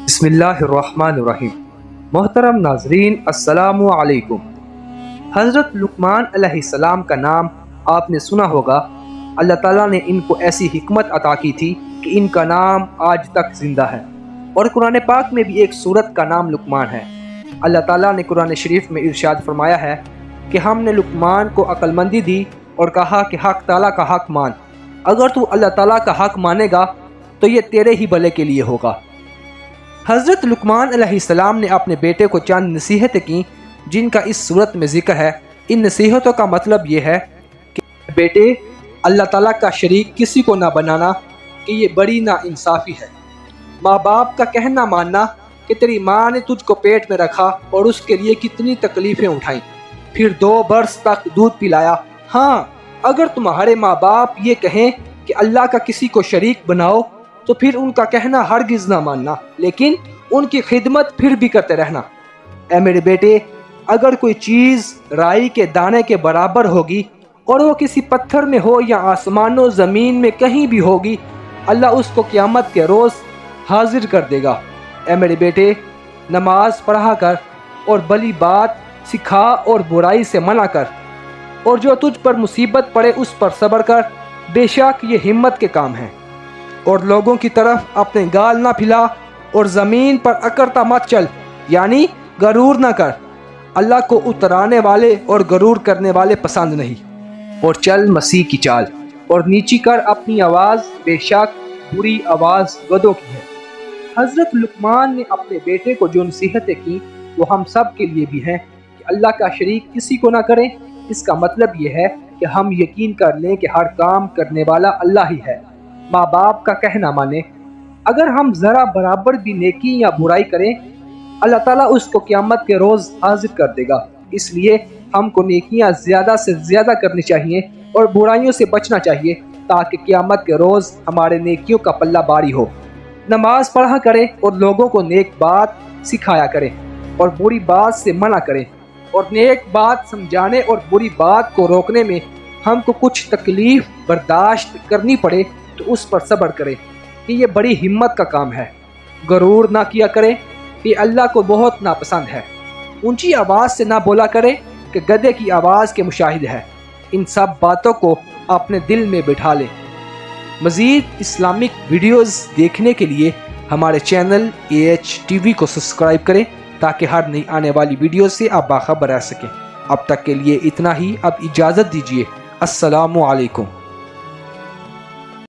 بسم اللہ الرحمن الرحیم۔ محترم ناظرین، السلام علیکم۔ حضرت لقمان علیہ السلام کا نام آپ نے سنا ہوگا۔ اللہ تعالیٰ نے ان کو ایسی حکمت عطا کی تھی کہ ان کا نام آج تک زندہ ہے، اور قرآن پاک میں بھی ایک سورت کا نام لقمان ہے۔ اللہ تعالیٰ نے قرآن شریف میں ارشاد فرمایا ہے کہ ہم نے لقمان کو عقل مندی دی اور کہا کہ حق تعالیٰ کا حق مان، اگر تو اللہ تعالیٰ کا حق مانے گا تو یہ تیرے ہی بھلے کے لیے ہوگا۔ حضرت لقمان علیہ السلام نے اپنے بیٹے کو چند نصیحتیں کیں جن کا اس صورت میں ذکر ہے۔ ان نصیحتوں کا مطلب یہ ہے کہ بیٹے، اللہ تعالیٰ کا شریک کسی کو نہ بنانا کہ یہ بڑی ناانصافی ہے۔ ماں باپ کا کہنا ماننا کہ تیری ماں نے تجھ کو پیٹ میں رکھا اور اس کے لیے کتنی تکلیفیں اٹھائیں، پھر 2 برس تک دودھ پلایا۔ ہاں، اگر تمہارے ماں باپ یہ کہیں کہ اللہ کا کسی کو شریک بناؤ تو پھر ان کا کہنا ہرگز نہ ماننا، لیکن ان کی خدمت پھر بھی کرتے رہنا۔ اے میرے بیٹے، اگر کوئی چیز رائی کے دانے کے برابر ہوگی اور وہ کسی پتھر میں ہو یا آسمان و زمین میں کہیں بھی ہوگی، اللہ اس کو قیامت کے روز حاضر کر دے گا۔ اے میرے بیٹے، نماز پڑھا کر اور بھلی بات سکھا اور برائی سے منع کر، اور جو تجھ پر مصیبت پڑے اس پر صبر کر، بے شک یہ ہمت کے کام ہیں۔ اور لوگوں کی طرف اپنے گال نہ پھیلا اور زمین پر اکڑتا مت چل، یعنی غرور نہ کر۔ اللہ کو اترانے والے اور غرور کرنے والے پسند نہیں۔ اور چل مسیح کی چال اور نیچی کر اپنی آواز، بے شک بری آواز گدھوں کی ہے۔ حضرت لقمان نے اپنے بیٹے کو جو نصیحتیں کی وہ ہم سب کے لیے بھی ہیں کہ اللہ کا شریک کسی کو نہ کریں۔ اس کا مطلب یہ ہے کہ ہم یقین کر لیں کہ ہر کام کرنے والا اللہ ہی ہے۔ ماں باپ کا کہنا مانیں۔ اگر ہم ذرا برابر بھی نیکی یا برائی کریں، اللہ تعالیٰ اس کو قیامت کے روز حاضر کر دے گا۔ اس لیے ہم کو نیکیاں زیادہ سے زیادہ کرنی چاہیے اور برائیوں سے بچنا چاہیے تاکہ قیامت کے روز ہمارے نیکیوں کا پلہ باری ہو۔ نماز پڑھا کریں اور لوگوں کو نیک بات سکھایا کریں اور بری بات سے منع کریں، اور نیک بات سمجھانے اور بری بات کو روکنے میں ہم کو کچھ تکلیف برداشت کرنی پڑے تو اس پر صبر کریں کہ یہ بڑی ہمت کا کام ہے۔ غرور نہ کیا کریں، یہ اللہ کو بہت ناپسند ہے۔ اونچی آواز سے نہ بولا کریں کہ گدھے کی آواز کے مشاہد ہے۔ ان سب باتوں کو اپنے دل میں بٹھا لیں۔ مزید اسلامک ویڈیوز دیکھنے کے لیے ہمارے چینل AHTV کو سبسکرائب کریں تاکہ ہر نئی آنے والی ویڈیو سے آپ باخبر رہ سکیں۔ اب تک کے لیے اتنا ہی، اب اجازت دیجیے۔ السلام علیکم۔